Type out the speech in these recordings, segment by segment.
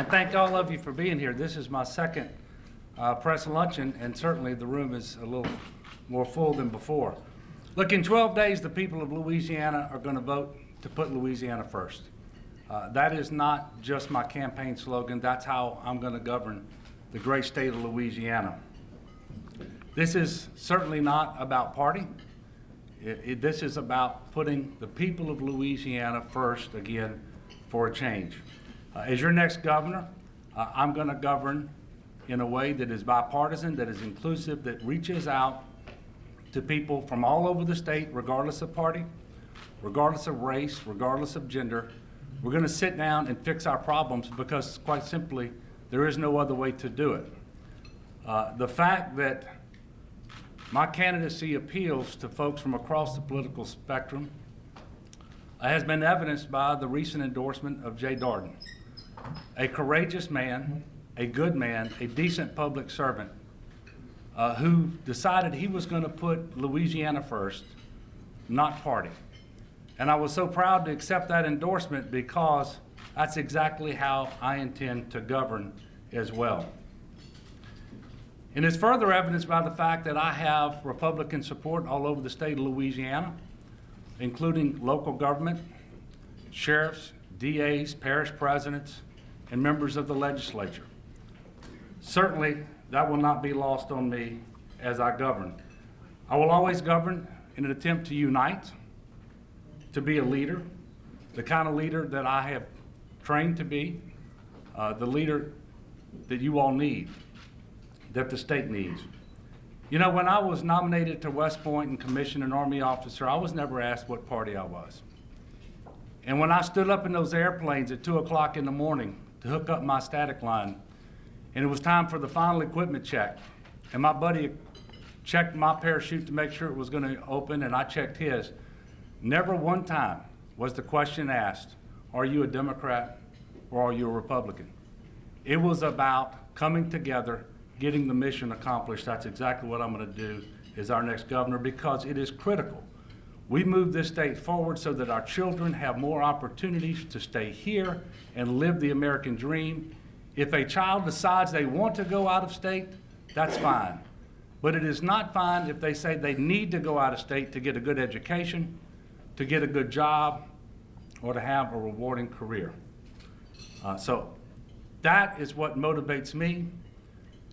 And thank all of you for being here. This is my second press luncheon, and certainly the room is a little more full than before. Look, in 12 days, the people of Louisiana are going to vote to put Louisiana first. That is not just my campaign slogan. That's how I'm going to govern the great state of Louisiana. This is certainly not about party. This is about putting the people of Louisiana first again for a change. As your next governor, I'm going to govern in a way that is bipartisan, that is inclusive, that reaches out to people from all over the state, regardless of party, regardless of race, regardless of gender. We're going to sit down and fix our problems because, quite simply, there is no other way to do it. The fact that my candidacy appeals to folks from across the political spectrum has been evidenced by the recent endorsement of Jay Darden, a courageous man, a good man, a decent public servant who decided he was going to put Louisiana first, not party. And I was so proud to accept that endorsement because that's exactly how I intend to govern as well. And it's further evidenced by the fact that I have Republican support all over the state of Louisiana, including local government, sheriffs, DAs, parish presidents, and members of the legislature. Certainly, that will not be lost on me as I govern. I will always govern in an attempt to unite, to be a leader, the kind of leader that I have trained to be, the leader that you all need, that the state needs. You know, when I was nominated to West Point and commissioned an Army officer, I was never asked what party I was. And when I stood up in those airplanes at 2 o'clock in the morning to hook up my static line, and it was time for the final equipment check, and my buddy checked my parachute to make sure it was going to open, and I checked his, never one time was the question asked, are you a Democrat or are you a Republican? It was about coming together, getting the mission accomplished. That's exactly what I'm going to do as our next governor, because it is critical. We move this state forward so that our children have more opportunities to stay here and live the American dream. If a child decides they want to go out of state, that's fine. But it is not fine if they say they need to go out of state to get a good education, to get a good job, or to have a rewarding career. So that is what motivates me.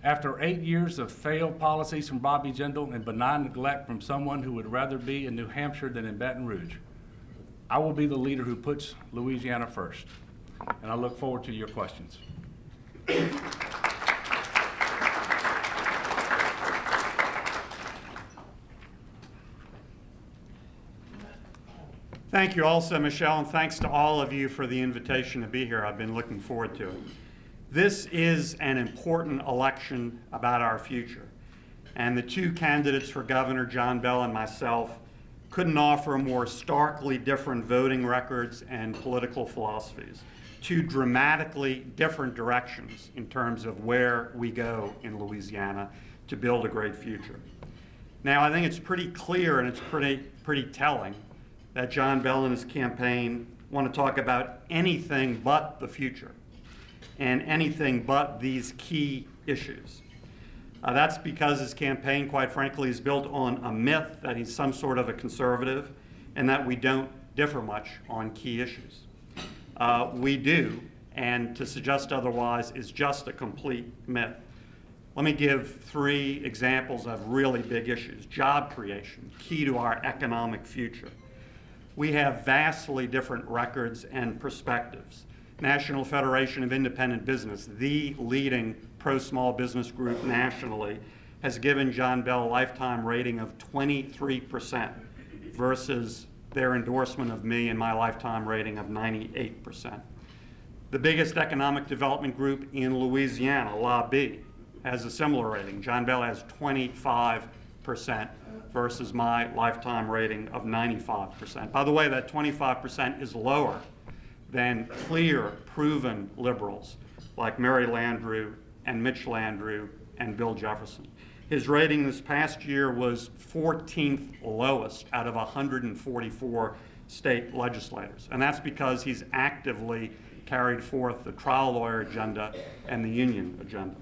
After 8 years of failed policies from Bobby Jindal and benign neglect from someone who would rather be in New Hampshire than in Baton Rouge, I will be the leader who puts Louisiana first. And I look forward to your questions. Thank you also, Michelle, and thanks to all of you for the invitation to be here. I've been looking forward to it. This is an important election about our future, and the two candidates for governor, John Bell and myself, couldn't offer more starkly different voting records and political philosophies, two dramatically different directions in terms of where we go in Louisiana to build a great future. Now, I think it's pretty clear and it's pretty telling that John Bell and his campaign want to talk about anything but the future and anything but these key issues. That's because his campaign, quite frankly, is built on a myth that he's some sort of a conservative and that we don't differ much on key issues. We do, and to suggest otherwise is just a complete myth. Let me give 3 examples of really big issues. Job creation, key to our economic future. We have vastly different records and perspectives. National Federation of Independent Business, the leading pro-small business group nationally, has given John Bell a lifetime rating of 23% versus their endorsement of me and my lifetime rating of 98%. The biggest economic development group in Louisiana, LAB, has a similar rating. John Bell has 25% versus my lifetime rating of 95%. By the way, that 25% is lower than clear, proven liberals like Mary Landrieu and Mitch Landrieu and Bill Jefferson. His rating this past year was 14th lowest out of 144 state legislators, and that's because he's actively carried forth the trial lawyer agenda and the union agenda.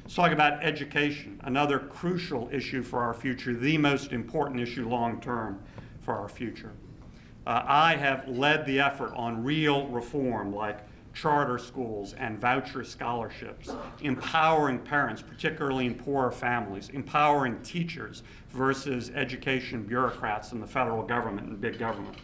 Let's talk about education, another crucial issue for our future, the most important issue long-term for our future. I have led the effort on real reform like charter schools and voucher scholarships, empowering parents, particularly in poorer families, empowering teachers versus education bureaucrats in the federal government and big government.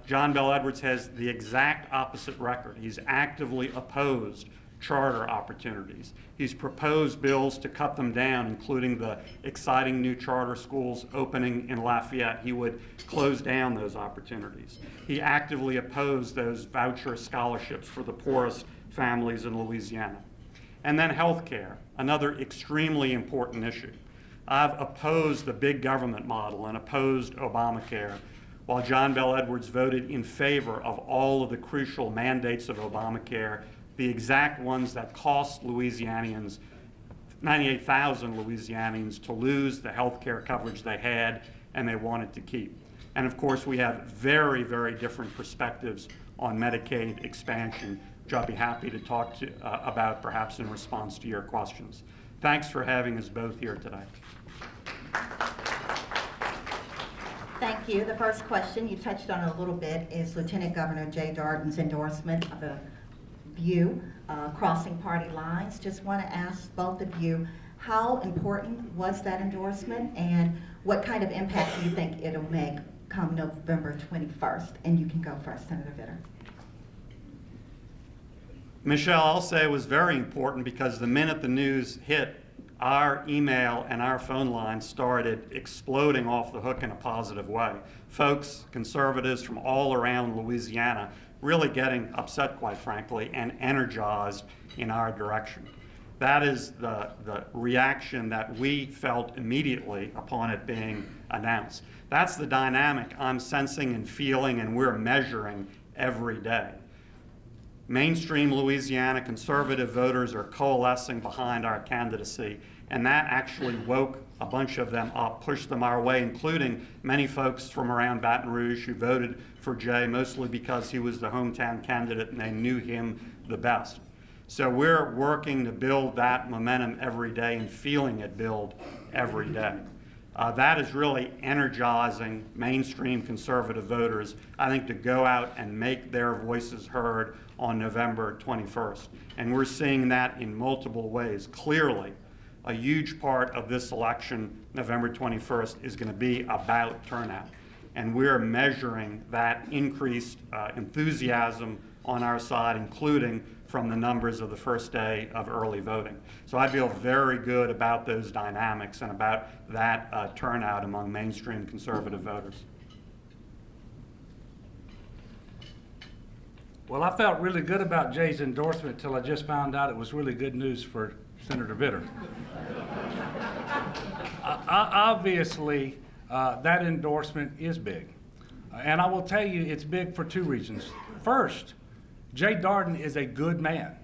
John Bel Edwards has the exact opposite record. He's actively opposed charter opportunities. He's proposed bills to cut them down, including the exciting new charter schools opening in Lafayette. He would close down those opportunities. He actively opposed those voucher scholarships for the poorest families in Louisiana. And then health care, another extremely important issue. I've opposed the big government model and opposed Obamacare, while John Bel Edwards voted in favor of all of the crucial mandates of Obamacare, the exact ones that cost Louisianians, 98,000 Louisianians, to lose the health care coverage they had and they wanted to keep. And of course, we have very, very different perspectives on Medicaid expansion, which I'll be happy to talk about perhaps in response to your questions. Thanks for having us both here today. Thank you. The first question, you touched on it a little bit, is Lieutenant Governor Jay Darden's endorsement of a view crossing party lines. Just want to ask both of you, how important was that endorsement and what kind of impact do you think it'll make come November 21st? And you can go first, Senator Vitter. Michelle, I'll say it was very important because the minute the news hit, our email and our phone line started exploding off the hook in a positive way. Folks, conservatives from all around Louisiana, really getting upset, quite frankly, and energized in our direction. That is the reaction that we felt immediately upon it being announced. That's the dynamic I'm sensing and feeling and we're measuring every day. Mainstream Louisiana conservative voters are coalescing behind our candidacy, and that actually woke a bunch of them up, pushed them our way, including many folks from around Baton Rouge who voted for Jay, mostly because he was the hometown candidate and they knew him the best. So we're working to build that momentum every day and feeling it build every day. That is really energizing mainstream conservative voters, I think, to go out and make their voices heard on November 21st. And we're seeing that in multiple ways. Clearly, a huge part of this election, November 21st, is going to be about turnout. And we're measuring that increased enthusiasm on our side, including from the numbers of the first day of early voting. So I feel very good about those dynamics and about that turnout among mainstream conservative voters. Well, I felt really good about Jay's endorsement until I just found out it was really good news for Senator Vitter. Obviously, that endorsement is big. And I will tell you it's big for two reasons. First, Jay Darden is a good man.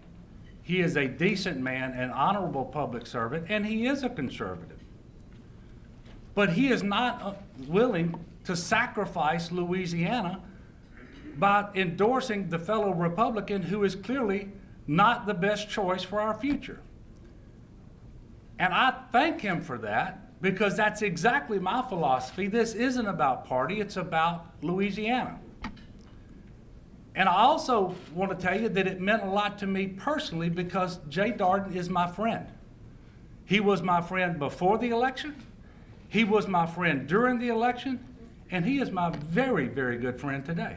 He is a decent man, an honorable public servant, and he is a conservative. But he is not willing to sacrifice Louisiana by endorsing the fellow Republican who is clearly not the best choice for our future. And I thank him for that because that's exactly my philosophy. This isn't about party, it's about Louisiana. And I also want to tell you that it meant a lot to me personally because Jay Darden is my friend. He was my friend before the election, he was my friend during the election, and he is my very, very good friend today.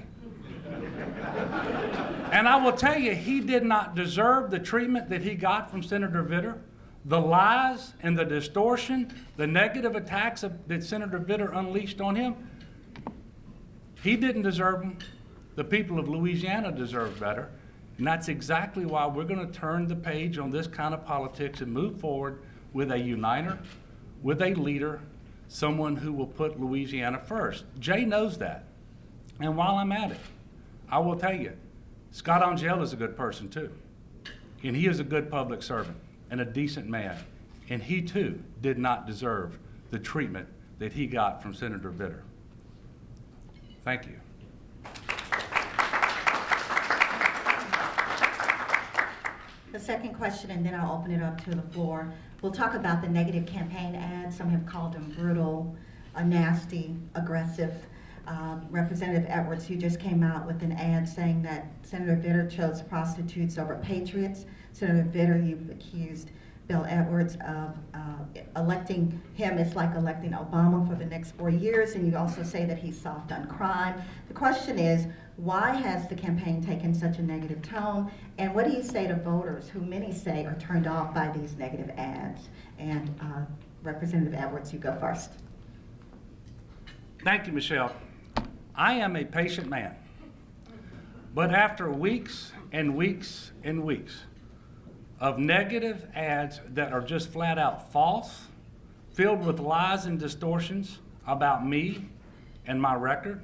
And I will tell you, he did not deserve the treatment that he got from Senator Vitter. The lies and the distortion, the negative attacks that Senator Vitter unleashed on him, he didn't deserve them. The people of Louisiana deserve better. And that's exactly why we're going to turn the page on this kind of politics and move forward with a uniter, with a leader, someone who will put Louisiana first. Jay knows that. And while I'm at it, I will tell you, Scott Angel is a good person too. And he is a good public servant and a decent man. And he too did not deserve the treatment that he got from Senator Vitter. Thank you. The second question, and then I'll open it up to the floor. We'll talk about the negative campaign ads. Some have called them brutal, nasty, aggressive. Representative Edwards, you just came out with an ad saying that Senator Vitter chose prostitutes over patriots. Senator Vitter, you've accused Bill Edwards of electing him. It's like electing Obama for the next 4 years, and you also say that he's soft on crime. The question is, why has the campaign taken such a negative tone, and what do you say to voters who many say are turned off by these negative ads? And Representative Edwards, you go first. Thank you, Michelle. I am a patient man, but after weeks and weeks and weeks of negative ads that are just flat out false, filled with lies and distortions about me and my record,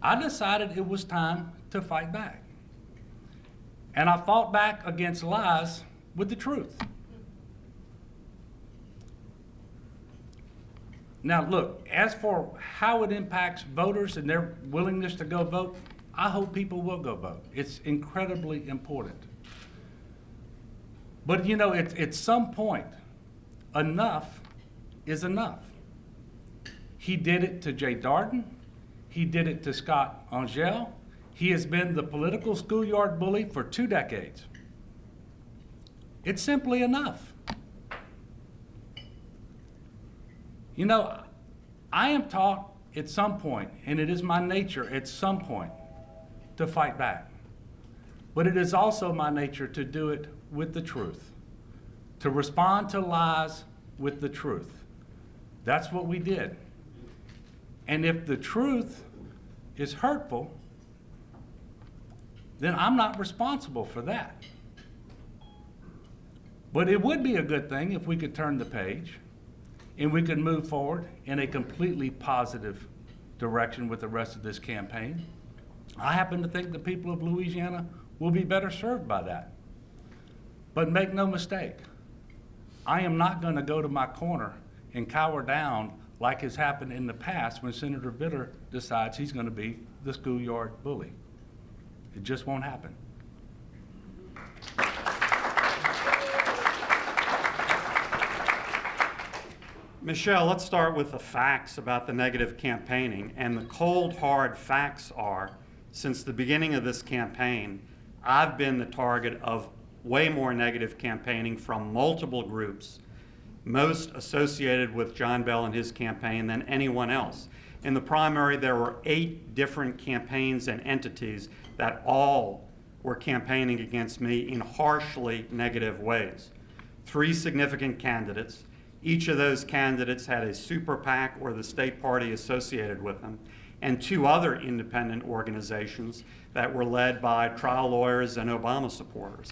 I decided it was time to fight back. And I fought back against lies with the truth. Now look, as for how it impacts voters and their willingness to go vote, I hope people will go vote. It's incredibly important. But you know, at some point, enough is enough. He did it to Jay Darden. He did it to Scott Angel. He has been the political schoolyard bully for 2 decades. It's simply enough. You know, I am taught at some point, and it is my nature at some point, to fight back. But it is also my nature to do it with the truth, to respond to lies with the truth. That's what we did. And if the truth is hurtful, then I'm not responsible for that. But it would be a good thing if we could turn the page and we could move forward in a completely positive direction with the rest of this campaign. I happen to think the people of Louisiana will be better served by that. But make no mistake, I am not going to go to my corner and cower down like has happened in the past when Senator Vitter decides he's going to be the schoolyard bully. It just won't happen. Michelle, let's start with the facts about the negative campaigning. And the cold, hard facts are, since the beginning of this campaign, I've been the target of way more negative campaigning from multiple groups, most associated with John Bell and his campaign than anyone else. In the primary, there were 8 different campaigns and entities that all were campaigning against me in harshly negative ways. 3 significant candidates. Each of those candidates had a super PAC or the state party associated with them, and 2 other independent organizations that were led by trial lawyers and Obama supporters.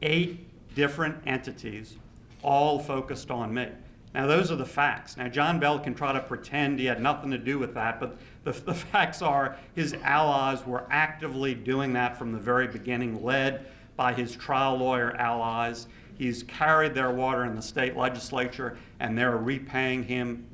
8 different entities, all focused on me. Now, those are the facts. Now, John Bell can try to pretend he had nothing to do with that, but the facts are his allies were actively doing that from the very beginning, led by his trial lawyer allies. He's carried their water in the state legislature, and they're repaying him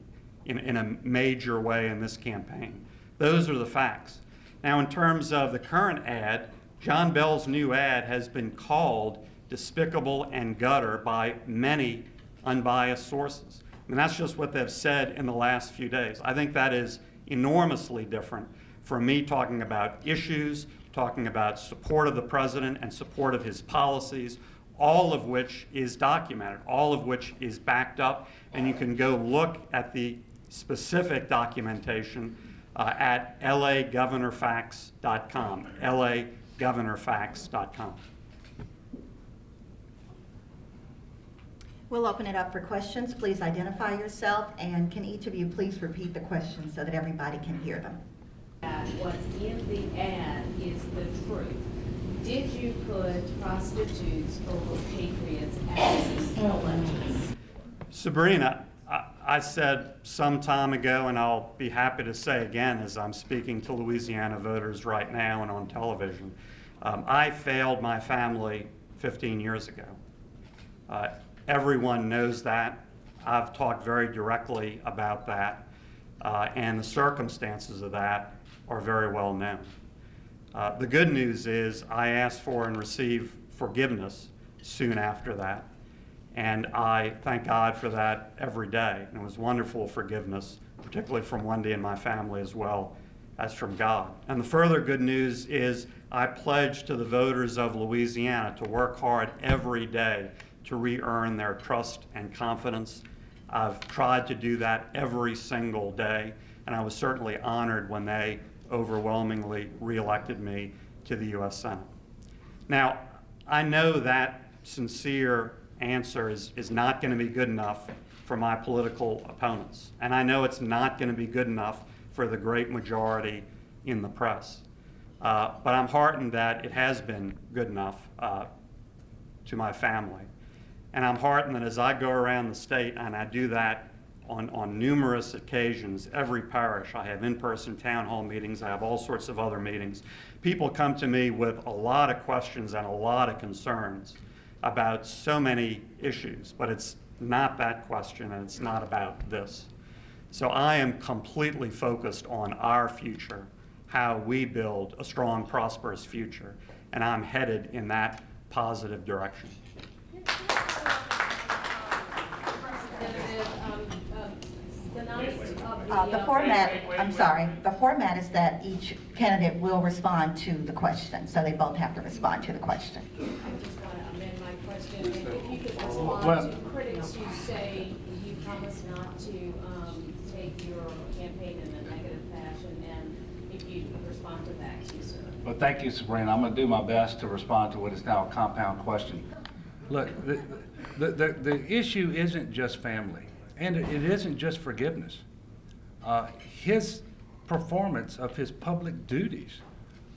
in a major way in this campaign. Those are the facts. Now, in terms of the current ad, John Bell's new ad has been called despicable and gutter by many unbiased sources. And that's just what they've said in the last few days. I think that is enormously different from me talking about issues, talking about support of the president and support of his policies, all of which is documented, all of which is backed up, and you can go look at the specific documentation at lagovernorfacts.com, lagovernorfacts.com. We'll open it up for questions. Please identify yourself, and can each of you please repeat the questions so that everybody can hear them? What's in the ad is the truth. Did you put prostitutes over patriots as elections? Sabrina, I said some time ago, and I'll be happy to say again as I'm speaking to Louisiana voters right now and on television, I failed my family 15 years ago. Everyone knows that. I've talked very directly about that, and the circumstances of that are very well known. The good news is I asked for and received forgiveness soon after that. And I thank God for that every day. And it was wonderful forgiveness, particularly from Wendy and my family as well as from God. And the further good news is I pledge to the voters of Louisiana to work hard every day to re-earn their trust and confidence. I've tried to do that every single day, and I was certainly honored when they overwhelmingly re-elected me to the U.S. Senate. Now, I know that sincere answer is not going to be good enough for my political opponents, and I know it's not going to be good enough for the great majority in the press. But I'm heartened that it has been good enough to my family. And I'm heartened that as I go around the state, and I do that on numerous occasions, every parish, I have in-person town hall meetings, I have all sorts of other meetings. People come to me with a lot of questions and a lot of concerns about so many issues, but it's not that question and it's not about this. So I am completely focused on our future, how we build a strong, prosperous future, and I'm headed in that positive direction. The format, I'm sorry, the format is that each candidate will respond to the question, so they both have to respond to the question. I just want to amend my question, and if you could respond Well- to critics who say you promise not to take your campaign in a negative fashion, and if you could respond to that too, sir. Well, thank you, Sabrina. I'm going to do my best to respond to what is now a compound question. Look, the issue isn't just family, and it isn't just forgiveness. His performance of his public duties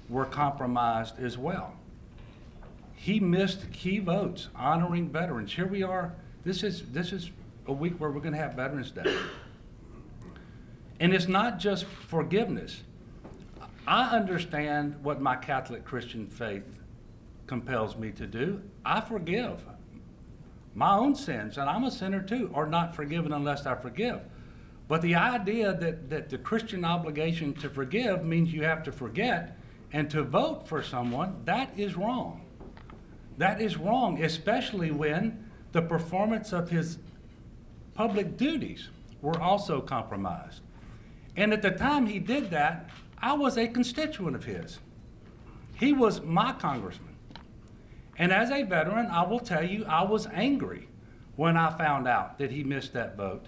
were compromised as well. He missed key votes honoring veterans. Here we are. This is a week where we're going to have Veterans Day. And it's not just forgiveness. I understand what my Catholic Christian faith compels me to do. I forgive. My own sins, and I'm a sinner too, are not forgiven unless I forgive. But the idea that the Christian obligation to forgive means you have to forget and to vote for someone, that is wrong. That is wrong, especially when the performance of his public duties were also compromised. And at the time he did that, I was a constituent of his. He was my congressman. And as a veteran, I will tell you, I was angry when I found out that he missed that vote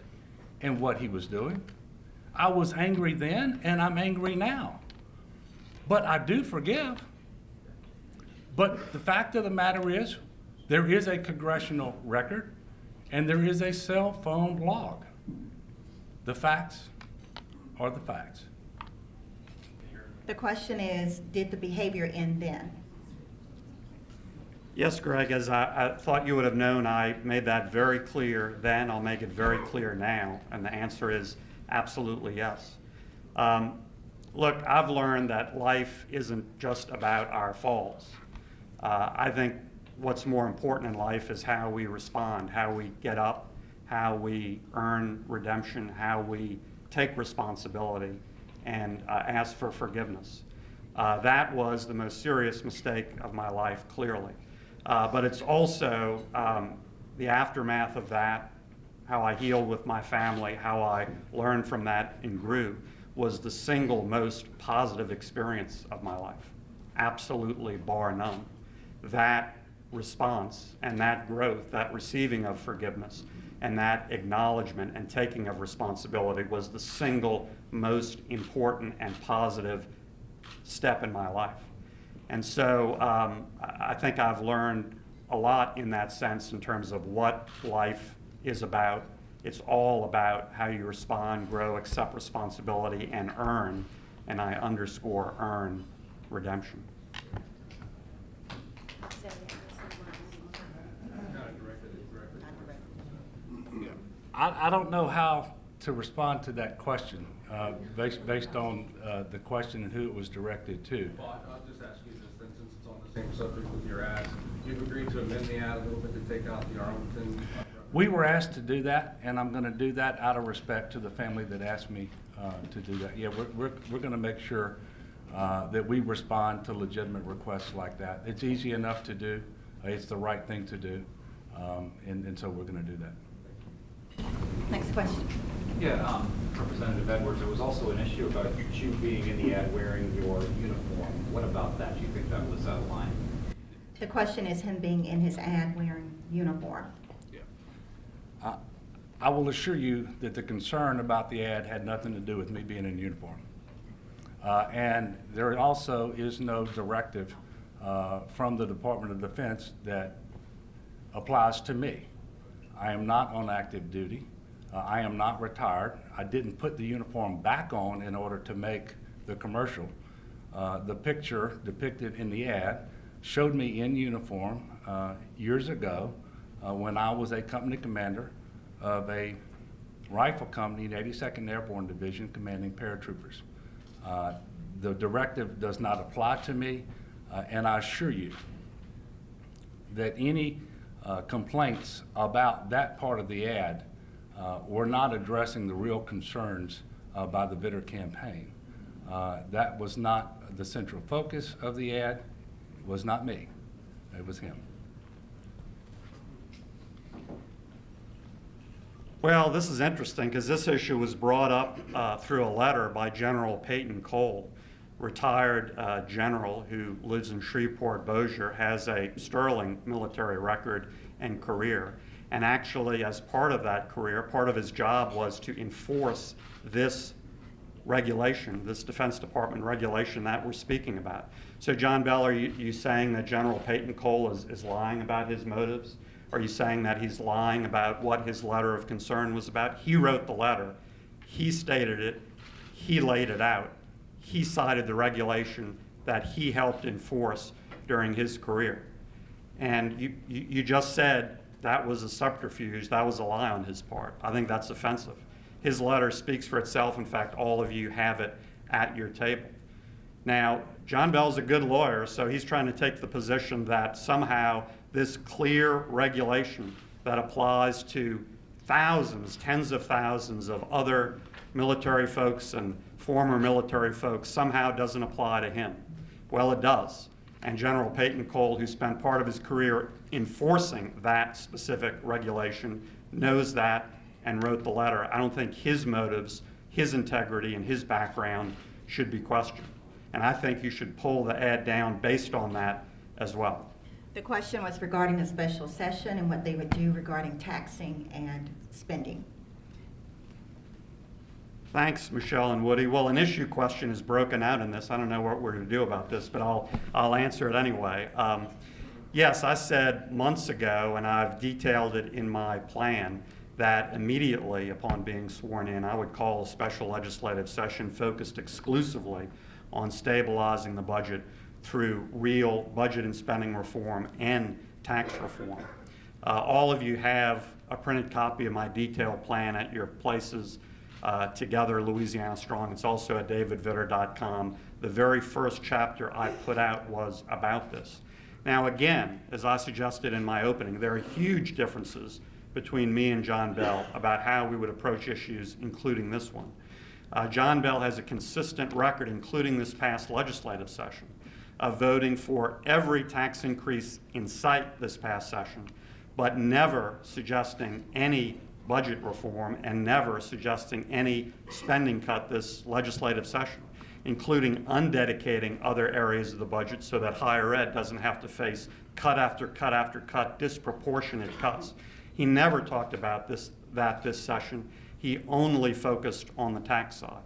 and what he was doing. I was angry then, and I'm angry now. But I do forgive. But the fact of the matter is, there is a congressional record, and there is a cell phone log. The facts are the facts. The question is, did the behavior end then? Yes, Greg, as I thought you would have known, I made that very clear then. I'll make it very clear now, and the answer is absolutely yes. Look, I've learned that life isn't just about our faults. I think what's more important in life is how we respond, how we get up, how we earn redemption, how we take responsibility and ask for forgiveness. That was the most serious mistake of my life, clearly. But it's also the aftermath of that, how I healed with my family, how I learned from that and grew, was the single most positive experience of my life, absolutely bar none. That response and that growth, that receiving of forgiveness, and that acknowledgement and taking of responsibility was the single most important and positive step in my life. And so I think I've learned a lot in that sense in terms of what life is about. It's all about how you respond, grow, accept responsibility, and earn, and I underscore earn, redemption. I don't know how to respond to that question based on the question and who it was directed to. Well, I'll just ask you this, then, since it's on the same subject with your ad. You've agreed to amend the ad a little bit to take out the Arlington. We were asked to do that, and I'm going to do that out of respect to the family that asked me to do that. Yeah, we're going to make sure that we respond to legitimate requests like that. It's easy enough to do. It's the right thing to do, and so we're going to do that. Next question. Yeah, Representative Edwards, there was also an issue about you being in the ad wearing your uniform. What about that? Do you think that was out of line? The question is him being in his ad wearing uniform. I will assure you that the concern about the ad had nothing to do with me being in uniform. And there also is no directive from the Department of Defense that applies to me. I am not on active duty. I am not retired. I didn't put the uniform back on in order to make the commercial. The picture depicted in the ad showed me in uniform years ago when I was a company commander of a rifle company in 82nd Airborne Division commanding paratroopers. The directive does not apply to me, and I assure you that any complaints about that part of the ad were not addressing the real concerns by the Vitter campaign. That was not the central focus of the ad. It was not me. It was him. Well, this is interesting because this issue was brought up through a letter by General Peyton Cole, retired general who lives in Shreveport, Bossier, has a sterling military record and career. And actually, as part of that career, part of his job was to enforce this regulation, this Defense Department regulation that we're speaking about. So, John Bell, are you saying that General Peyton Cole is lying about his motives? Are you saying that he's lying about what his letter of concern was about? He wrote the letter. He stated it. He laid it out. He cited the regulation that he helped enforce during his career. And you just said that was a subterfuge. That was a lie on his part. I think that's offensive. His letter speaks for itself. In fact, all of you have it at your table. Now, John Bell's a good lawyer, so he's trying to take the position that somehow this clear regulation that applies to thousands, tens of thousands of other military folks and former military folks somehow doesn't apply to him. Well, it does. And General Peyton Cole, who spent part of his career enforcing that specific regulation, knows that and wrote the letter. I don't think his motives, his integrity, and his background should be questioned. And I think you should pull the ad down based on that as well. The question was regarding a special session and what they would do regarding taxing and spending. Thanks, Michelle and Woody. Well, an issue question is broken out in this. I don't know what we're to do about this, but I'll answer it anyway. Yes, I said months ago, and I've detailed it in my plan, that immediately upon being sworn in, I would call a special legislative session focused exclusively on stabilizing the budget through real budget and spending reform and tax reform. All of you have a printed copy of my detailed plan at your places. Together, Louisiana Strong. It's also at davidvitter.com. The very first chapter I put out was about this. Now, again, as I suggested in my opening, there are huge differences between me and John Bell about how we would approach issues, including this one. John Bell has a consistent record, including this past legislative session, of voting for every tax increase in sight this past session, but never suggesting any budget reform and never suggesting any spending cut this legislative session, including undedicating other areas of the budget so that higher ed doesn't have to face cut after cut after cut, disproportionate cuts. He never talked about this session. He only focused on the tax side.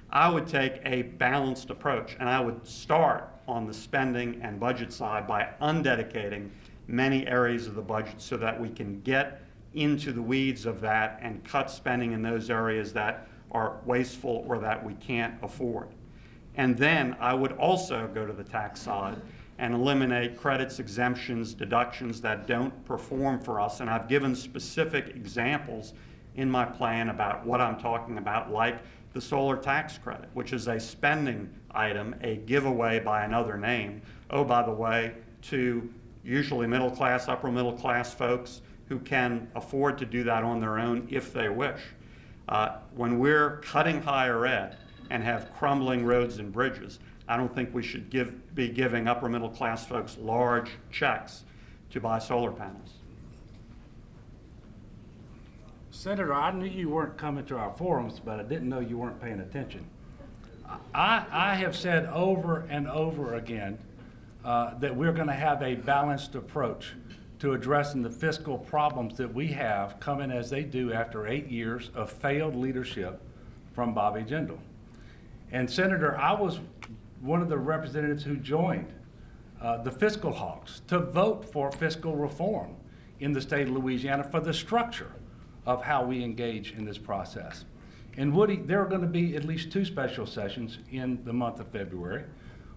I would take a balanced approach, and I would start on the spending and budget side by undedicating many areas of the budget so that we can get into the weeds of that and cut spending in those areas that are wasteful or that we can't afford. And then I would also go to the tax side and eliminate credits, exemptions, deductions that don't perform for us. And I've given specific examples in my plan about what I'm talking about, like the solar tax credit, which is a spending item, a giveaway by another name, oh, by the way, to usually middle class, upper middle class folks who can afford to do that on their own if they wish. When we're cutting higher ed and have crumbling roads and bridges, I don't think we should be giving upper middle class folks large checks to buy solar panels. Senator, I knew you weren't coming to our forums, but I didn't know you weren't paying attention. I have said over and over again that we're going to have a balanced approach to addressing the fiscal problems that we have coming as they do after 8 years of failed leadership from Bobby Jindal. And Senator, I was one of the representatives who joined the fiscal hawks to vote for fiscal reform in the state of Louisiana for the structure of how we engage in this process. And Woody, there are going to be at least 2 special sessions in the month of February,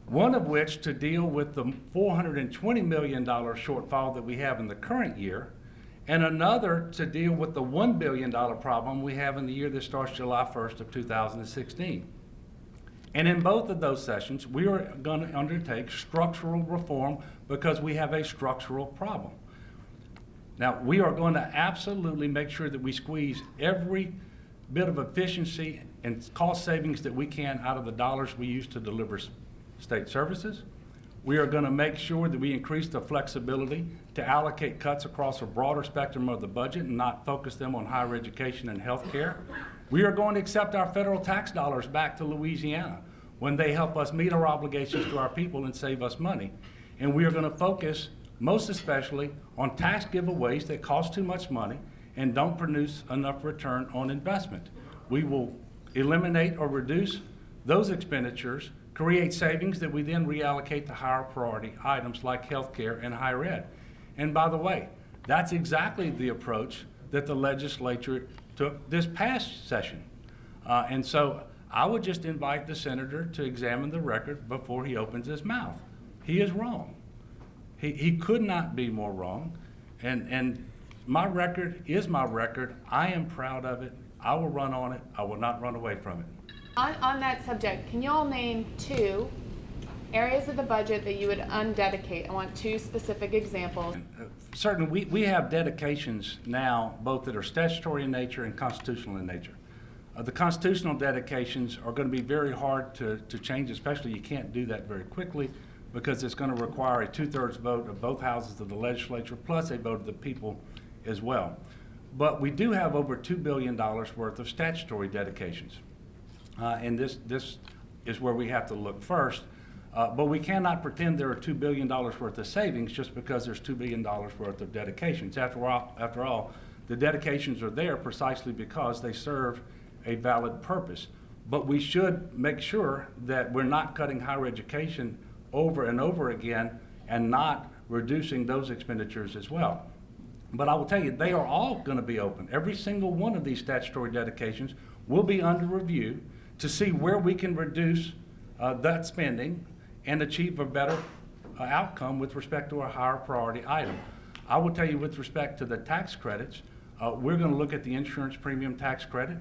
one of which to deal with the $420 million shortfall that we have in the current year, and another to deal with the $1 billion problem we have in the year that starts July 1st of 2016. And in both of those sessions, we are going to undertake structural reform because we have a structural problem. Now, we are going to absolutely make sure that we squeeze every bit of efficiency and cost savings that we can out of the dollars we use to deliver state services. We are going to make sure that we increase the flexibility to allocate cuts across a broader spectrum of the budget and not focus them on higher education and health care. We are going to accept our federal tax dollars back to Louisiana when they help us meet our obligations to our people and save us money. And we are going to focus most especially on tax giveaways that cost too much money and don't produce enough return on investment. We will eliminate or reduce those expenditures, create savings that we then reallocate to higher priority items like healthcare and higher ed. And by the way, that's exactly the approach that the legislature took this past session. And so I would just invite the senator to examine the record before he opens his mouth. He is wrong. He could not be more wrong. And my record is my record. I am proud of it. I will run on it. I will not run away from it. On that subject, can you all name 2 areas of the budget that you would undedicate? I want 2 specific examples. Certainly, we have dedications now, both that are statutory in nature and constitutional in nature. The constitutional dedications are going to be very hard to change, especially you can't do that very quickly because it's going to require a 2/3 vote of both houses of the legislature plus a vote of the people as well. But we do have over $2 billion worth of statutory dedications. And this is where we have to look first. But we cannot pretend there are $2 billion worth of savings just because there's $2 billion worth of dedications. After all, the dedications are there precisely because they serve a valid purpose. But we should make sure that we're not cutting higher education over and over again and not reducing those expenditures as well. But I will tell you, they are all going to be open. Every single one of these statutory dedications will be under review to see where we can reduce that spending and achieve a better outcome with respect to a higher priority item. I will tell you with respect to the tax credits, we're going to look at the insurance premium tax credit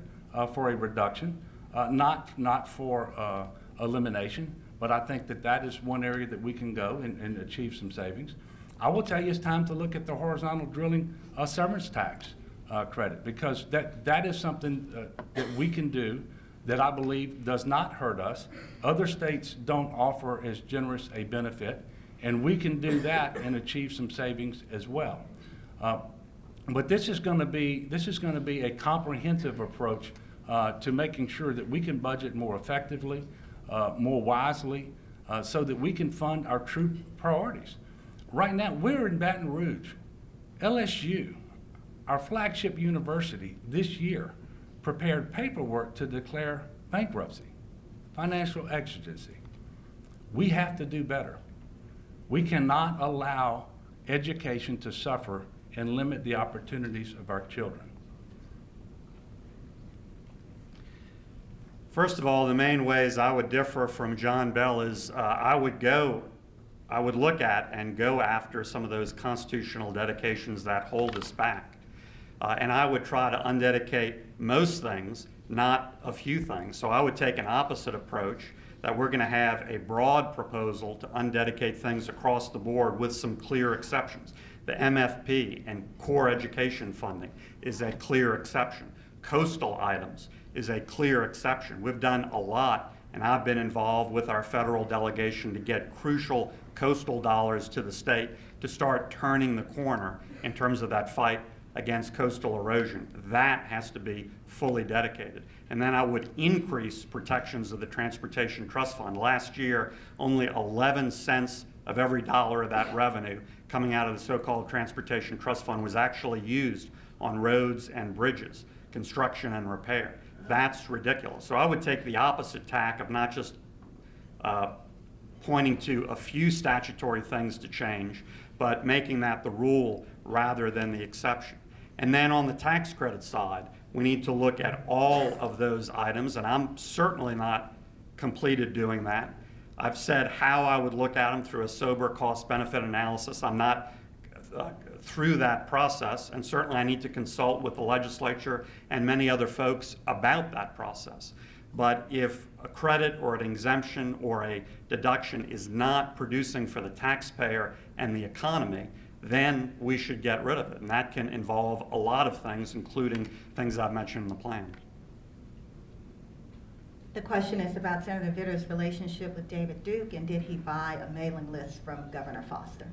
for a reduction, not for elimination, but I think that is one area that we can go and achieve some savings. I will tell you it's time to look at the horizontal drilling severance tax credit because that is something that we can do that I believe does not hurt us. Other states don't offer as generous a benefit, and we can do that and achieve some savings as well. But this is going to be a comprehensive approach to making sure that we can budget more effectively, more wisely, so that we can fund our true priorities. Right now, we're in Baton Rouge. LSU, our flagship university this year, prepared paperwork to declare bankruptcy, financial exigency. We have to do better. We cannot allow education to suffer and limit the opportunities of our children. First of all, the main ways I would differ from John Bell is I would look at and go after some of those constitutional dedications that hold us back. And I would try to undedicate most things, not a few things. So I would take an opposite approach that we're going to have a broad proposal to undedicate things across the board with some clear exceptions. The MFP and core education funding is a clear exception. Coastal items is a clear exception. We've done a lot, and I've been involved with our federal delegation to get crucial coastal dollars to the state to start turning the corner in terms of that fight against coastal erosion. That has to be fully dedicated. And then I would increase protections of the Transportation Trust Fund. Last year, only 11 cents of every dollar of that revenue coming out of the so-called Transportation Trust Fund was actually used on roads and bridges, construction and repair. That's ridiculous. So I would take the opposite tack of not just pointing to a few statutory things to change, but making that the rule rather than the exception. And then on the tax credit side, we need to look at all of those items, and I'm certainly not completed doing that. I've said how I would look at them through a sober cost-benefit analysis. I'm not through that process, and certainly I need to consult with the legislature and many other folks about that process. But if a credit or an exemption or a deduction is not producing for the taxpayer and the economy, then we should get rid of it. And that can involve a lot of things, including things I've mentioned in the plan. The question is about Senator Vitter's relationship with David Duke, and did he buy a mailing list from Governor Foster?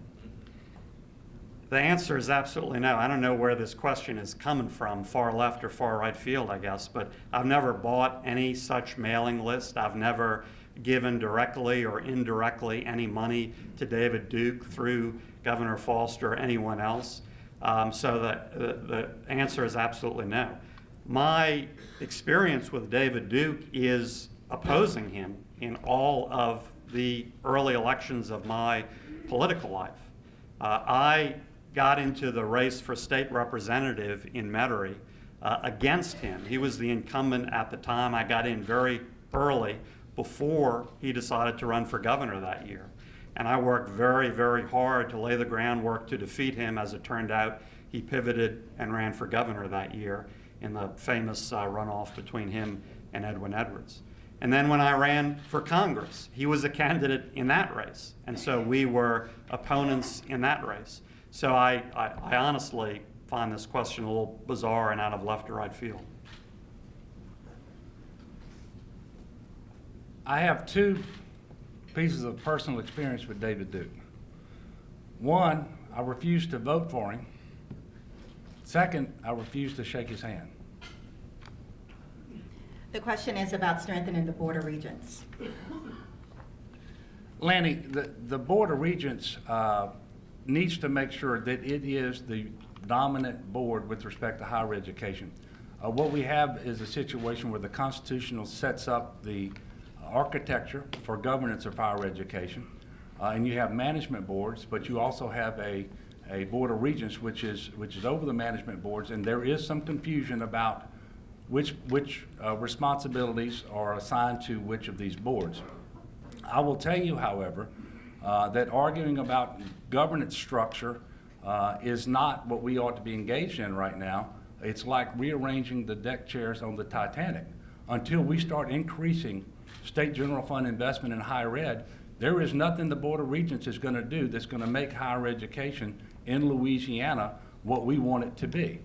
The answer is absolutely no. I don't know where this question is coming from, far left or far right field, I guess, but I've never bought any such mailing list. I've never given directly or indirectly any money to David Duke through Governor Foster or anyone else. So the answer is absolutely no. My experience with David Duke is opposing him in all of the early elections of my political life. I got into the race for state representative in Metairie against him. He was the incumbent at the time. I got in very early before he decided to run for governor that year. And I worked very, very hard to lay the groundwork to defeat him. As it turned out, he pivoted and ran for governor that year in the famous runoff between him and Edwin Edwards. And then when I ran for Congress, he was a candidate in that race. And so we were opponents in that race. So I honestly find this question a little bizarre and out of left or right field. I have two pieces of personal experience with David Duke. One, I refused to vote for him. Second, I refused to shake his hand. The question is about strengthening the Board of Regents. Lanny, the Board of Regents needs to make sure that it is the dominant board with respect to higher education. What we have is a situation where the Constitution sets up the architecture for governance of higher education, and you have management boards, but you also have a Board of Regents which is over the management boards, and there is some confusion about which responsibilities are assigned to which of these boards. I will tell you, however, that arguing about governance structure is not what we ought to be engaged in right now. It's like rearranging the deck chairs on the Titanic. Until we start increasing state general fund investment in higher ed, there is nothing the Board of Regents is going to do that's going to make higher education in Louisiana what we want it to be.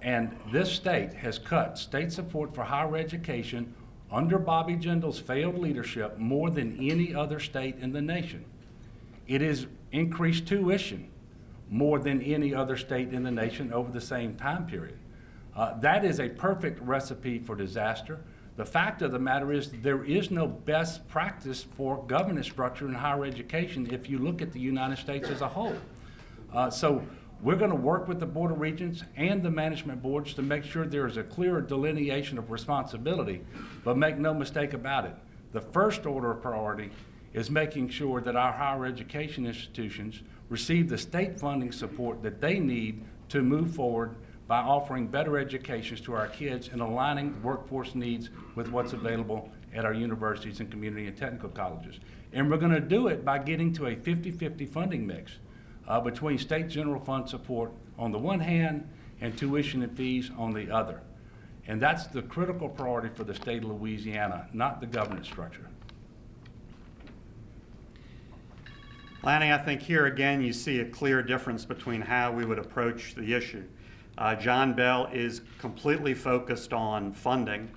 And this state has cut state support for higher education under Bobby Jindal's failed leadership more than any other state in the nation. It has increased tuition more than any other state in the nation over the same time period. That is a perfect recipe for disaster. The fact of the matter is there is no best practice for governance structure in higher education if you look at the United States as a whole. So we're going to work with the Board of Regents and the management boards to make sure there is a clear delineation of responsibility, but make no mistake about it. The first order of priority is making sure that our higher education institutions receive the state funding support that they need to move forward by offering better educations to our kids and aligning workforce needs with what's available at our universities and community and technical colleges. And we're going to do it by getting to a 50-50 funding mix between state general fund support on the one hand and tuition and fees on the other. And that's the critical priority for the state of Louisiana, not the governance structure. Lanny, I think here again you see a clear difference between how we would approach the issue. John Bell is completely focused on funding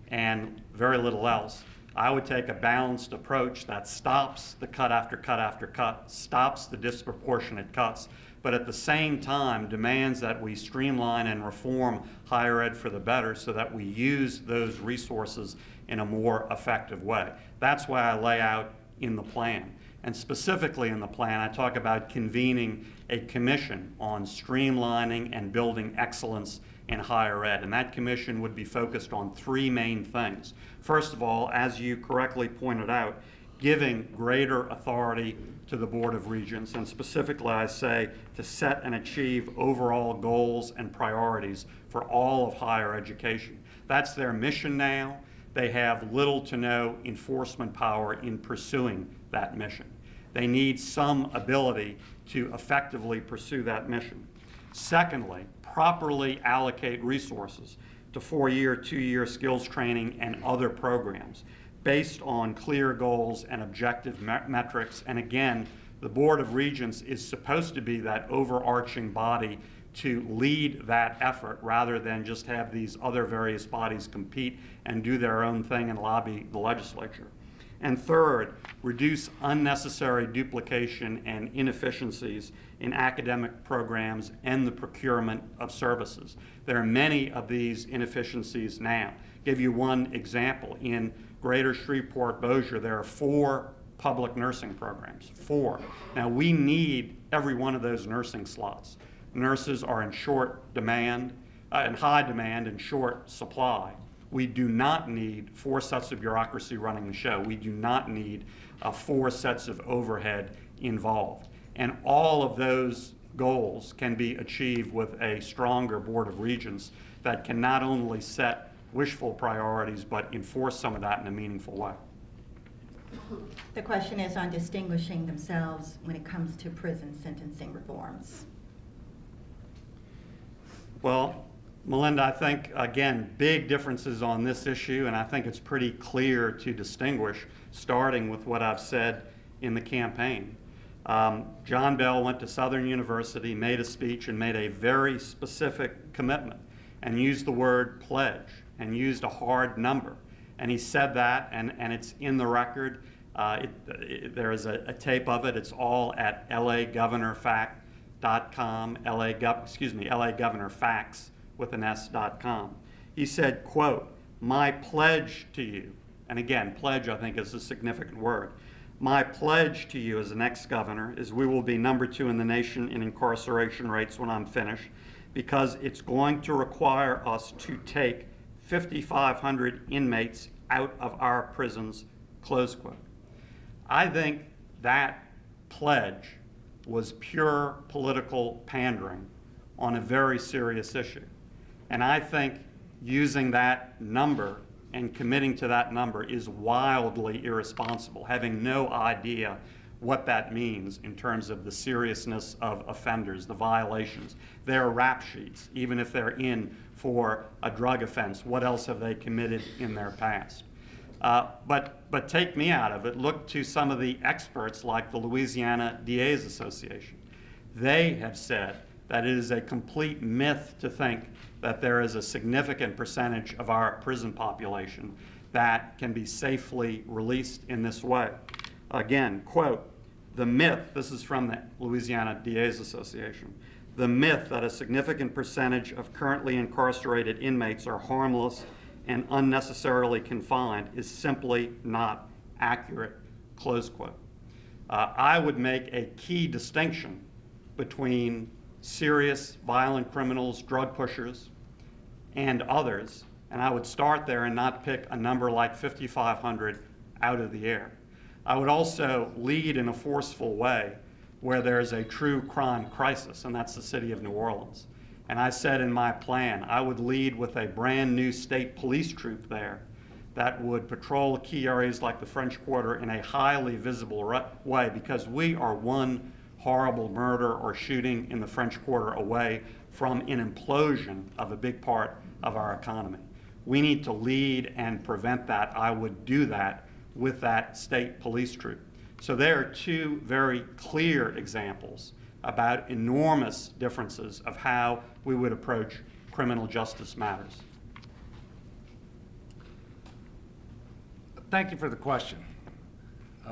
and very little else. I would take a balanced approach that stops the cut after cut after cut, stops the disproportionate cuts, but at the same time demands that we streamline and reform higher ed for the better so that we use those resources in a more effective way. That's why I lay out in the plan. And specifically in the plan, I talk about convening a commission on streamlining and building excellence in higher ed. And that commission would be focused on three main things. First of all, as you correctly pointed out, giving greater authority to the Board of Regents, and specifically I say to set and achieve overall goals and priorities for all of higher education. That's their mission now. They have little to no enforcement power in pursuing that mission. They need some ability to effectively pursue that mission. Secondly, properly allocate resources to 4-year, 2-year skills training and other programs based on clear goals and objective metrics. And again, the Board of Regents is supposed to be that overarching body to lead that effort rather than just have these other various bodies compete and do their own thing and lobby the legislature. And third, reduce unnecessary duplication and inefficiencies in academic programs and the procurement of services. There are many of these inefficiencies now. Give you one example. In Greater Shreveport-Bossier, there are 4 public nursing programs, 4. Now, we need every one of those nursing slots. Nurses are in short demand, in high demand and short supply. We do not need 4 sets of bureaucracy running the show. We do not need 4 sets of overhead involved. And all of those goals can be achieved with a stronger Board of Regents that can not only set wishful priorities, but enforce some of that in a meaningful way. The question is on distinguishing themselves when it comes to prison sentencing reforms. Well, Melinda, I think, again, big differences on this issue, and I think it's pretty clear to distinguish, starting with what I've said in the campaign. John Bell went to Southern University, made a speech, and made a very specific commitment, and used the word pledge, and used a hard number. And he said that, and it's in the record. There is a tape of it. It's all at lagovernorfact.com, lagovernorfacts with an s.com. He said, quote, "My pledge to you," and again, pledge I think is a significant word, "My pledge to you as the next governor is we will be number 2 in the nation in incarceration rates when I'm finished, because it's going to require us to take 5,500 inmates out of our prisons," close quote. I think that pledge was pure political pandering on a very serious issue. And I think using that number and committing to that number is wildly irresponsible, having no idea what that means in terms of the seriousness of offenders, the violations. They're rap sheets, even if they're in for a drug offense. What else have they committed in their past? But take me out of it. Look to some of the experts like the Louisiana DA's Association. They have said that it is a complete myth to think that there is a significant percentage of our prison population that can be safely released in this way. Again, quote, "The myth," this is from the Louisiana DA's Association, "the myth that a significant percentage of currently incarcerated inmates are harmless and unnecessarily confined is simply not accurate," close quote. I would make a key distinction between serious violent criminals, drug pushers, and others, and I would start there and not pick a number like 5,500 out of the air. I would also lead in a forceful way where there's a true crime crisis, and that's the city of New Orleans. And I said in my plan, I would lead with a brand new state police troop there that would patrol key areas like the French Quarter in a highly visible way, because we are one horrible murder or shooting in the French Quarter away from an implosion of a big part of our economy. We need to lead and prevent that. I would do that with that state police troop. So there are 2 very clear examples about enormous differences of how we would approach criminal justice matters. Thank you for the question.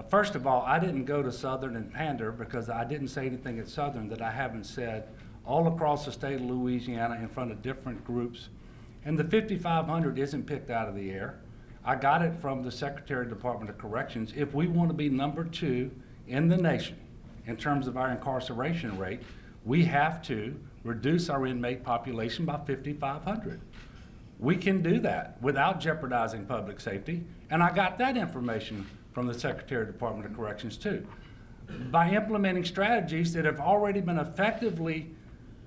First of all, I didn't go to Southern and pander because I didn't say anything at Southern that I haven't said all across the state of Louisiana in front of different groups. And the 5,500 isn't picked out of the air. I got it from the Secretary of Department of Corrections. If we want to be number 2 in the nation in terms of our incarceration rate, we have to reduce our inmate population by 5,500. We can do that without jeopardizing public safety, and I got that information from the Secretary of Department of Corrections too. By implementing strategies that have already been effectively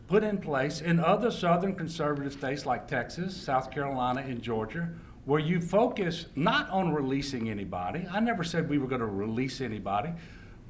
put in place in other southern conservative states like Texas, South Carolina, and Georgia, where you focus not on releasing anybody. I never said we were going to release anybody,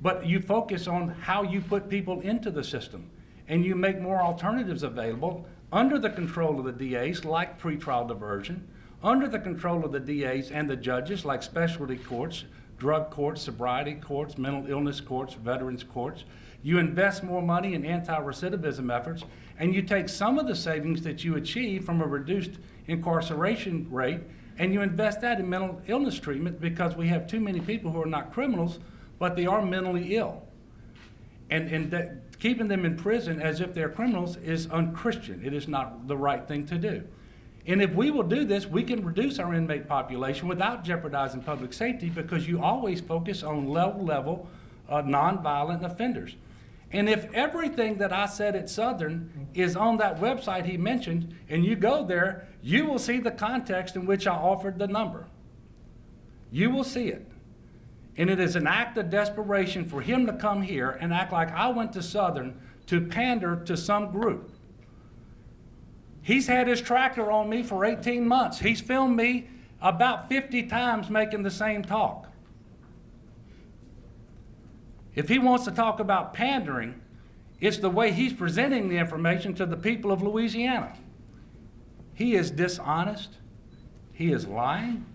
but you focus on how you put people into the system, and you make more alternatives available under the control of the DAs, like pretrial diversion, under the control of the DAs and the judges, like specialty courts, drug courts, sobriety courts, mental illness courts, veterans courts. You invest more money in anti-recidivism efforts, and you take some of the savings that you achieve from a reduced incarceration rate, and you invest that in mental illness treatment, because we have too many people who are not criminals, but they are mentally ill. And that keeping them in prison as if they're criminals is unchristian. It is not the right thing to do. And if we will do this, we can reduce our inmate population without jeopardizing public safety, because you always focus on low-level, nonviolent offenders. And if everything that I said at Southern is on that website he mentioned, and you go there, you will see the context in which I offered the number. You will see it. And it is an act of desperation for him to come here and act like I went to Southern to pander to some group. He's had his tracker on me for 18 months. He's filmed me about 50 times making the same talk. If he wants to talk about pandering, it's the way he's presenting the information to the people of Louisiana. He is dishonest, he is lying,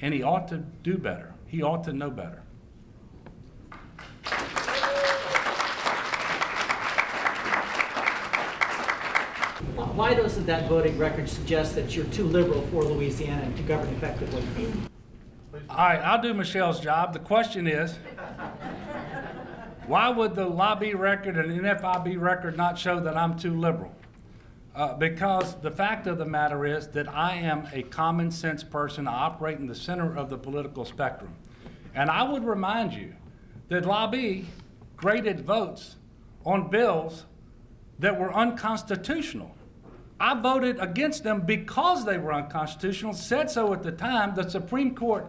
and he ought to do better. He ought to know better. Why doesn't that voting record suggest that you're too liberal for Louisiana and to govern effectively? All right, I'll do Michelle's job. The question is, why would the lobby record and NFIB record not show that I'm too liberal? Because the fact of the matter is that I am a common sense person. I operate in the center of the political spectrum. And I would remind you that lobby graded votes on bills that were unconstitutional. I voted against them because they were unconstitutional, said so at the time. The Supreme Court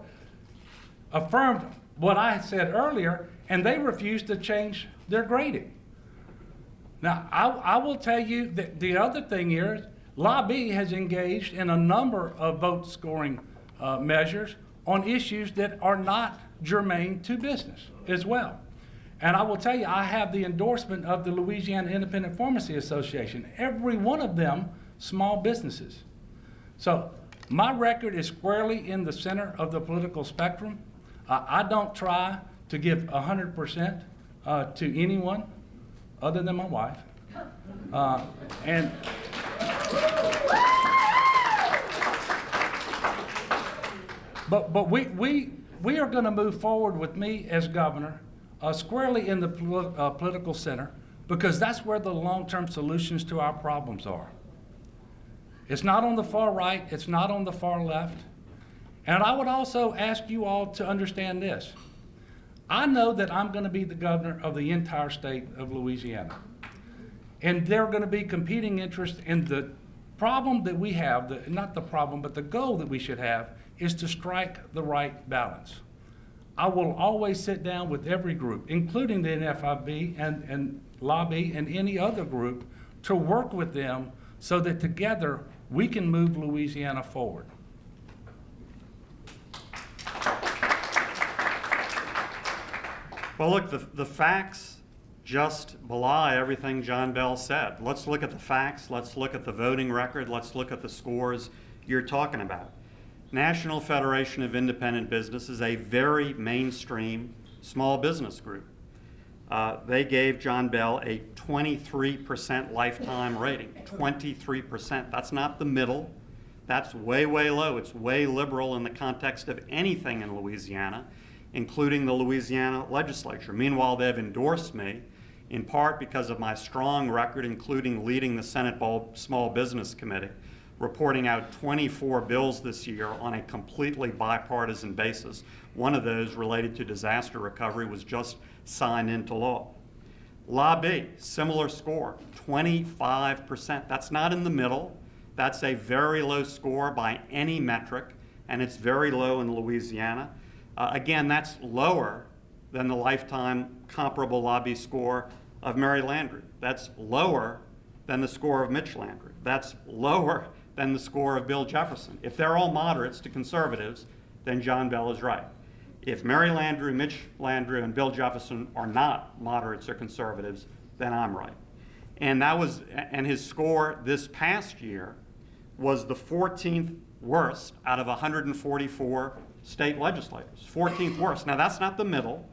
affirmed what I said earlier, and they refused to change their grading. Now, I will tell you that the other thing is, lobby has engaged in a number of vote scoring measures on issues that are not germane to business as well. And I will tell you, I have the endorsement of the Louisiana Independent Pharmacy Association, every one of them small businesses. So my record is squarely in the center of the political spectrum. I don't try to give 100% to anyone other than my wife. But we are going to move forward with me as governor squarely in the political center, because that's where the long-term solutions to our problems are. It's not on the far right, it's not on the far left. And I would also ask you all to understand this. I know that I'm going to be the governor of the entire state of Louisiana. And there are going to be competing interests, and the problem that we have, not the problem, but the goal that we should have is to strike the right balance. I will always sit down with every group, including the NFIB and lobby and any other group, to work with them so that together we can move Louisiana forward. Well, look, the facts just belie everything John Bell said. Let's look at the facts. Let's look at the voting record. Let's look at the scores you're talking about. National Federation of Independent Business is a very mainstream small business group. They gave John Bell a 23% lifetime rating. 23%. That's not the middle. That's way, way low. It's way liberal in the context of anything in Louisiana, including the Louisiana legislature. Meanwhile, they've endorsed me, in part because of my strong record, including leading the Senate Small Business Committee, reporting out 24 bills this year on a completely bipartisan basis. One of those related to disaster recovery was just signed into law. La B, similar score, 25%. That's not in the middle. That's a very low score by any metric, and it's very low in Louisiana. Again, that's lower than the lifetime comparable lobby score of Mary Landrieu. That's lower than the score of Mitch Landrieu. That's lower than the score of Bill Jefferson. If they're all moderates to conservatives, then John Bell is right. If Mary Landrieu, Mitch Landrieu, and Bill Jefferson are not moderates or conservatives, then I'm right. And his score this past year was the 14th worst out of 144 state legislators. 14th worst. Now that's not the middle.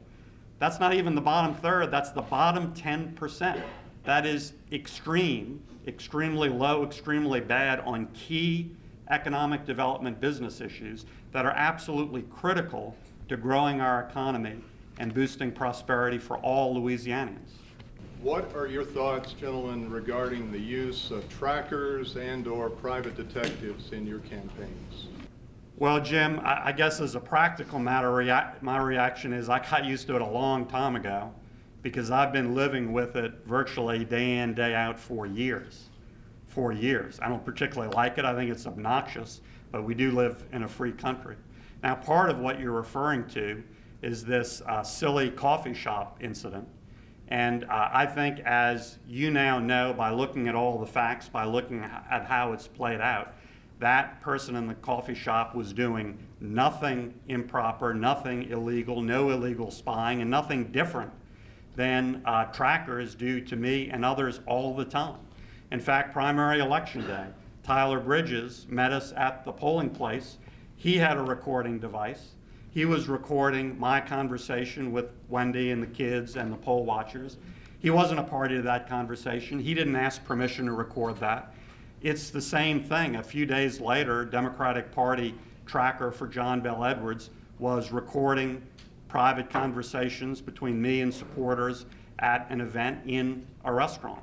That's not even the bottom third. That's the bottom 10%. That is extreme, extremely low, extremely bad on key economic development business issues that are absolutely critical to growing our economy and boosting prosperity for all Louisianians. What are your thoughts, gentlemen, regarding the use of trackers and/or private detectives in your campaigns? Well, Jim, I guess as a practical matter, my reaction is I got used to it a long time ago because I've been living with it virtually day in, day out for years. For years. I don't particularly like it. I think it's obnoxious, but we do live in a free country. Now, part of what you're referring to is this silly coffee shop incident. And I think, as you now know by looking at all the facts, by looking at how it's played out, that person in the coffee shop was doing nothing improper, nothing illegal, no illegal spying, and nothing different than trackers do to me and others all the time. In fact, primary election day, Tyler Bridges met us at the polling place. He had a recording device. He was recording my conversation with Wendy and the kids and the poll watchers. He wasn't a party to that conversation. He didn't ask permission to record that. It's the same thing. A few days later, Democratic Party tracker for John Bell Edwards was recording private conversations between me and supporters at an event in a restaurant.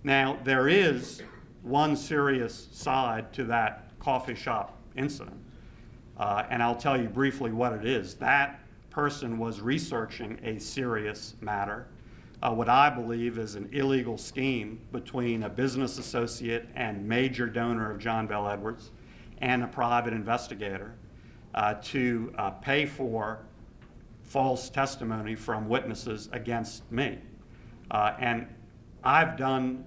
Now, there is one serious side to that coffee shop incident. And I'll tell you briefly what it is. That person was researching a serious matter, what I believe is an illegal scheme between a business associate and major donor of John Bell Edwards and a private investigator to pay for false testimony from witnesses against me. And I've done,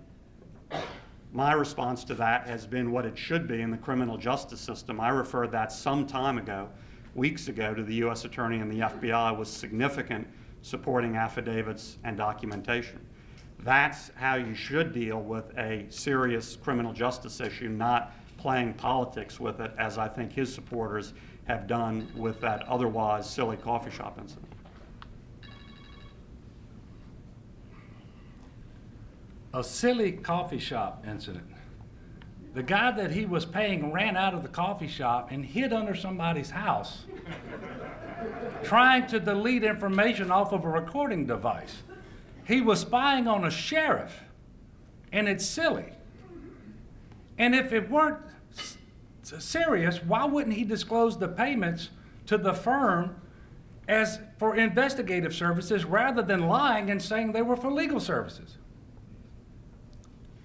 my response to that has been what it should be in the criminal justice system. I referred that some time ago, weeks ago, to the U.S. Attorney and the FBI with significant supporting affidavits and documentation. That's how you should deal with a serious criminal justice issue, not playing politics with it, as I think his supporters have done with that otherwise silly coffee shop incident. A silly coffee shop incident. The guy that he was paying ran out of the coffee shop and hid under somebody's house, trying to delete information off of a recording device. He was spying on a sheriff, and it's silly. And if it weren't serious, why wouldn't he disclose the payments to the firm as for investigative services rather than lying and saying they were for legal services?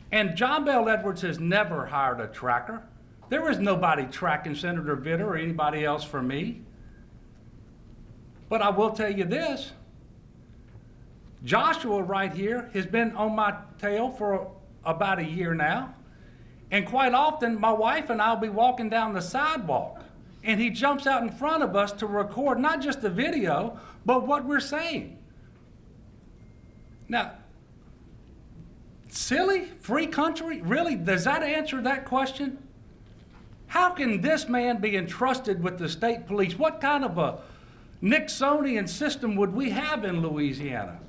And John Bell Edwards has never hired a tracker. There was nobody tracking Senator Vitter or anybody else for me. But I will tell you this, Joshua right here has been on my tail for about a year now. And quite often, my wife and I will be walking down the sidewalk, and he jumps out in front of us to record not just the video, but what we're saying. Now, silly, free country, really, does that answer that question? How can this man be entrusted with the state police? What kind of a Nixonian system would we have in Louisiana?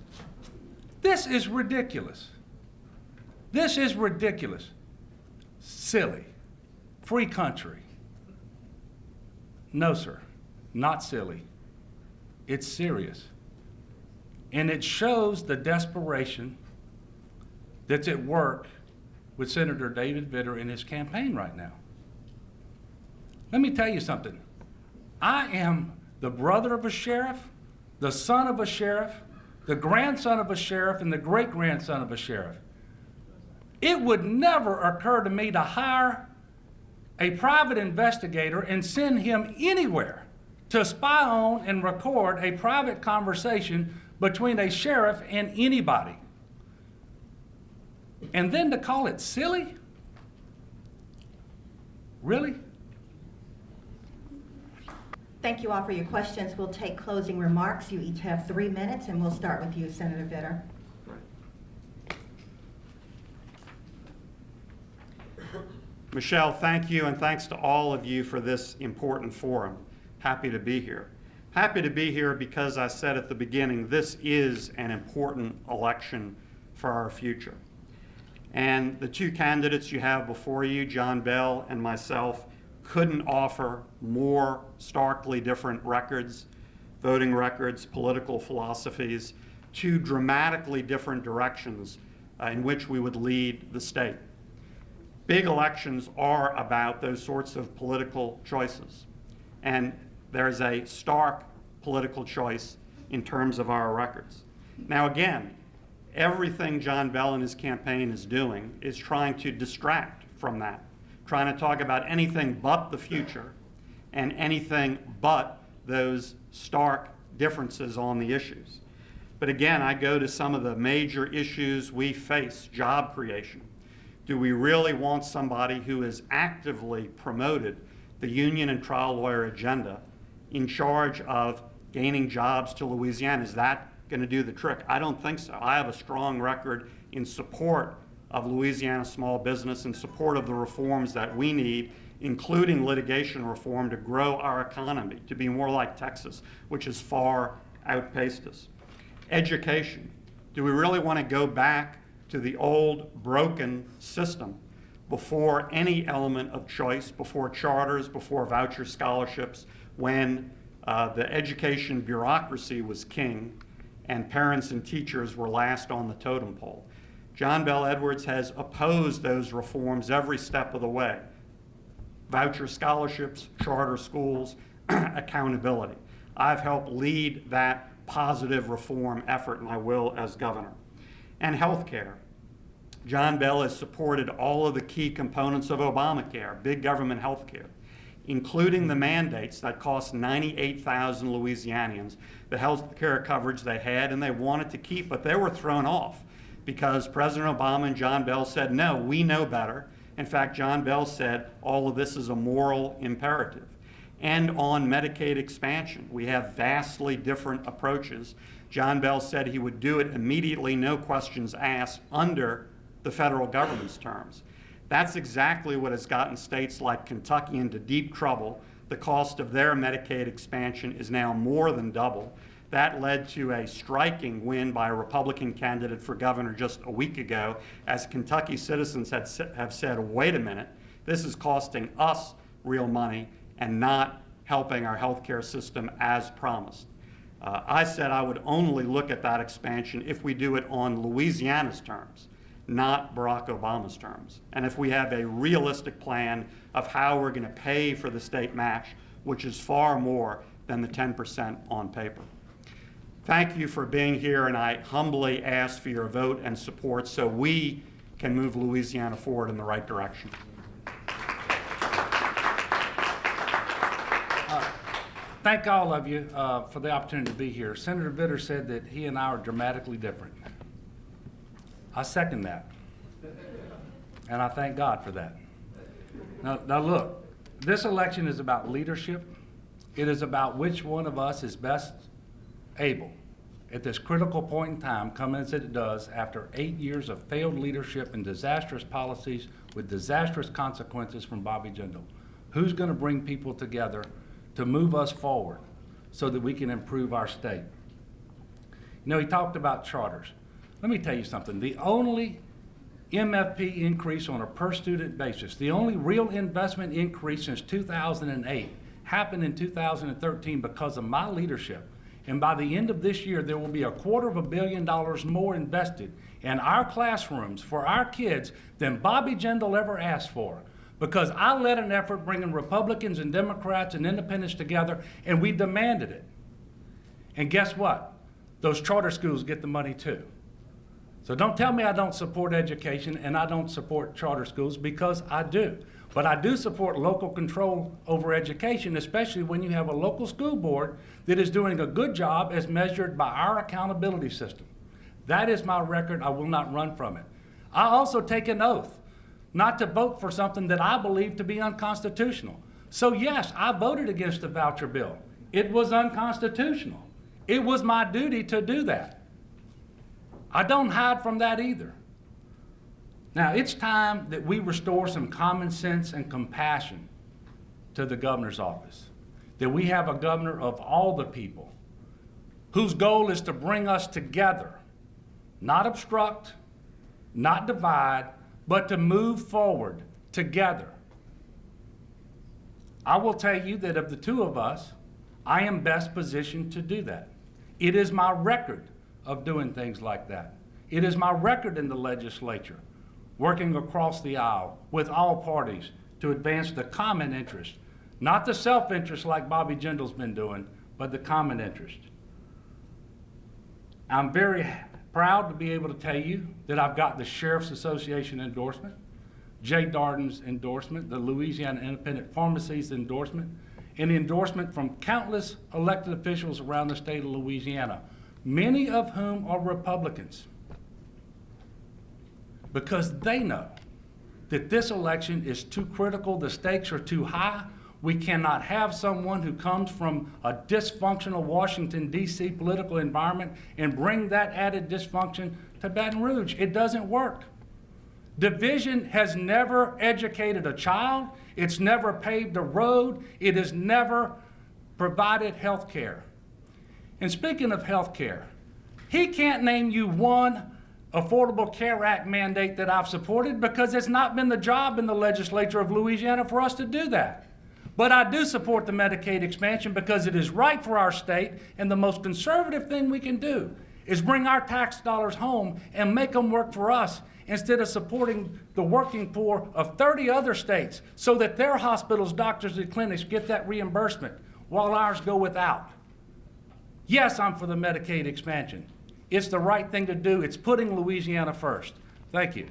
This is ridiculous. This is ridiculous. Silly. free country. No, sir, not silly. It's serious. And it shows the desperation that's at work with Senator David Vitter in his campaign right now. Let me tell you something. I am the brother of a sheriff, the son of a sheriff, the grandson of a sheriff, and the great-grandson of a sheriff. It would never occur to me to hire a private investigator and send him anywhere to spy on and record a private conversation between a sheriff and anybody. And then to call it silly? Really? Thank you all for your questions. We'll take closing remarks. You each have 3 minutes, and we'll start with you, Senator Vitter. Michelle, thank you, and thanks to all of you for this important forum. Happy to be here. Happy to be here because I said at the beginning, this is an important election for our future. And the two candidates you have before you, John Bell and myself, couldn't offer more starkly different records, voting records, political philosophies, two dramatically different directions in which we would lead the state. Big elections are about those sorts of political choices. And there's a stark political choice in terms of our records. Now again, everything John Bell and his campaign is doing is trying to distract from that, trying to talk about anything but the future and anything but those stark differences on the issues. But again, I go to some of the major issues we face, job creation. Do we really want somebody who has actively promoted the union and trial lawyer agenda in charge of gaining jobs to Louisiana? Is that going to do the trick? I don't think so. I have a strong record in support of Louisiana small business, in support of the reforms that we need, including litigation reform to grow our economy, to be more like Texas, which has far outpaced us. Education. Do we really want to go back to the old broken system before any element of choice, before charters, before voucher scholarships, when the education bureaucracy was king and parents and teachers were last on the totem pole? John Bell Edwards has opposed those reforms every step of the way. Voucher scholarships, charter schools, accountability. I've helped lead that positive reform effort, and I will as governor. And health care. John Bell has supported all of the key components of Obamacare, big government health care, including the mandates that cost 98,000 Louisianians the health care coverage they had and they wanted to keep, but they were thrown off because President Obama and John Bell said, no, we know better. In fact, John Bell said all of this is a moral imperative. And on Medicaid expansion, we have vastly different approaches. John Bell said he would do it immediately, no questions asked, under the federal government's terms. That's exactly what has gotten states like Kentucky into deep trouble. The cost of their Medicaid expansion is now more than double. That led to a striking win by a Republican candidate for governor just a week ago, as Kentucky citizens have said, wait a minute, this is costing us real money and not helping our healthcare system as promised. I said I would only look at that expansion if we do it on Louisiana's terms, not Barack Obama's terms. And if we have a realistic plan of how we're going to pay for the state match, which is far more than the 10% on paper. Thank you for being here, and I humbly ask for your vote and support so we can move Louisiana forward in the right direction. Thank all of you for the opportunity to be here. Senator Vitter said that he and I are dramatically different. I second that. And I thank God for that. Now look, this election is about leadership. It is about which one of us is best able at this critical point in time, coming as it does after 8 years of failed leadership and disastrous policies with disastrous consequences from Bobby Jindal. Who's going to bring people together to move us forward so that we can improve our state? You know, he talked about charters. Let me tell you something. The only MFP increase on a per-student basis. The only real investment increase since 2008 happened in 2013 because of my leadership. And by the end of this year, there will be $250 million more invested in our classrooms for our kids than Bobby Jindal ever asked for. Because I led an effort bringing Republicans and Democrats and independents together, and we demanded it. And guess what? Those charter schools get the money too. So don't tell me I don't support education and I don't support charter schools, because I do. But I do support local control over education, especially when you have a local school board that is doing a good job as measured by our accountability system. That is my record. I will not run from it. I also take an oath not to vote for something that I believe to be unconstitutional. So yes, I voted against the voucher bill. It was unconstitutional. It was my duty to do that. I don't hide from that either. Now, it's time that we restore some common sense and compassion to the governor's office, that we have a governor of all the people whose goal is to bring us together, not obstruct, not divide, but to move forward together. I will tell you that of the two of us, I am best positioned to do that. It is my record of doing things like that. It is my record in the legislature, working across the aisle with all parties to advance the common interest, not the self-interest like Bobby Jindal's been doing, but the common interest. I'm very proud to be able to tell you that I've got the Sheriff's Association endorsement, Jay Darden's endorsement, the Louisiana Independent Pharmacy's endorsement, and the endorsement from countless elected officials around the state of Louisiana, many of whom are Republicans, because they know that this election is too critical, the stakes are too high. We cannot have someone who comes from a dysfunctional Washington, D.C. political environment and bring that added dysfunction to Baton Rouge. It doesn't work. Division has never educated a child. It's never paved a road. It has never provided health care. And speaking of health care, he can't name you one Affordable Care Act mandate that I've supported, because it's not been the job in the legislature of Louisiana for us to do that. But I do support the Medicaid expansion because it is right for our state, and the most conservative thing we can do is bring our tax dollars home and make them work for us instead of supporting the working poor of 30 other states so that their hospitals, doctors, and clinics get that reimbursement while ours go without. Yes, I'm for the Medicaid expansion. It's the right thing to do. It's putting Louisiana first. Thank you.